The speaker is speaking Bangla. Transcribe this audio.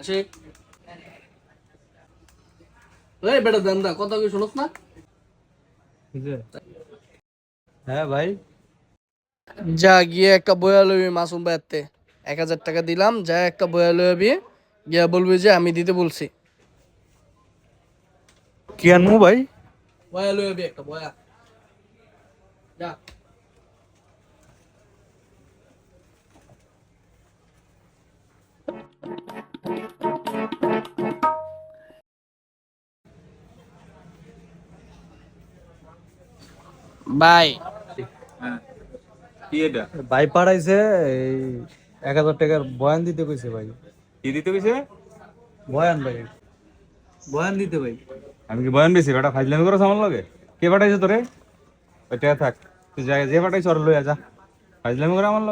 আছে এই বেটা দেন দা কথা কি শুনছ না? হ্যাঁ ভাই, যা গিয়ে একটা বয়া লবি মাসুম ভাইতে 1,000 টাকা দিলাম, যা একটা বয়া লবি গিয়া বলবি যে আমি দিতে বলছি। কি আনমু ভাই? বয়া লবি একটা বয়া, যা। বাই। কি এটা? ভাই পাঠাইছে এই 1,000 টাকার বয়ান দিতে কইছে ভাই। কি দিতে কইছে? বয়ান ভাই, বয়ান দিতে ভাই। আমি কি বয়ান বেশি বেটা ফাইজলামি করছ আমার লগে? কে পাঠাইছে তোরে? ওইটা থাক, তুই যে পাঠাইছ ওর লইয়া যা, ফাইজলামি করে আমার লগে।